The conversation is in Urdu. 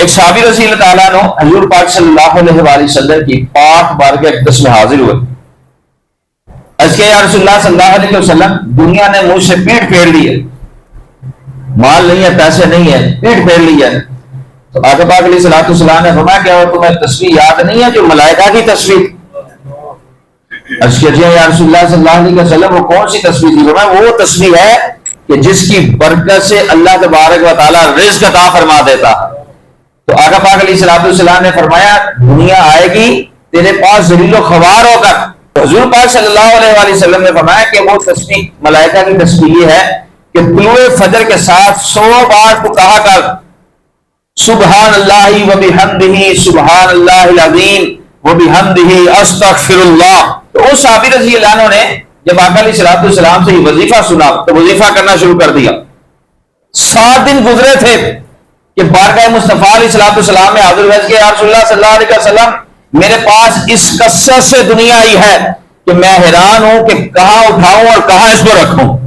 ایک صحابی رضی اللہ تعالیٰ عنہ حضور پاک صلی اللہ علیہ وآلہ وسلم کی پاک بارگاہ اقدس میں حاضر ہوئے. عرض کیا یا رسول اللہ صلی اللہ علیہ وسلم، دنیا نے مجھ سے پیٹ پھیر لی ہے، مال نہیں ہے، پیسے نہیں ہے، پیٹ پھیر لی ہے. تو آقا پاک علیہ الصلوۃ والسلام نے فرمایا کہ تمہیں تصویر یاد نہیں ہے جو ملائکہ کی تصویر؟ عرض کیا یا رسول اللہ صلی اللہ علیہ وسلم وہ کون سی تصویر تھی؟ فرمایا وہ تصویر ہے کہ جس کی برکت سے اللہ تبارک و تعالیٰ رزق عطا فرما دیتا. تو آقا پاک علیہ الصلوۃ والسلام نے فرمایا دنیا آئے گی تیرے پاس ذلیل و خوار ہو کر. حضور پاک صلی اللہ علیہ وآلہ وسلم نے فرمایا کہ وہ تصویر ملائکہ کی تصویر یہ ہے کہ طلوع فجر کے ساتھ 100 بار تو کہا کر سبحان اللہ و بحمدہ سبحان اللہ العظیم و بحمدہ استغفر اللہ. تو اس صحابی رضی اللہ عنہ نے جب آقا علیہ الصلوۃ والسلام سے یہ وظیفہ سنا تو وظیفہ کرنا شروع کر دیا. 7 دن گزرے تھے کہ بارگاہ مصطفیٰ علیہ الصلوۃ والسلام میں حاضر ہوئے کہ یا رسول اللہ صلی اللہ علیہ وسلم میرے پاس اس کثرت سے دنیا ہی ہے کہ میں حیران ہوں کہ کہاں اٹھاؤں اور کہاں اس کو رکھوں.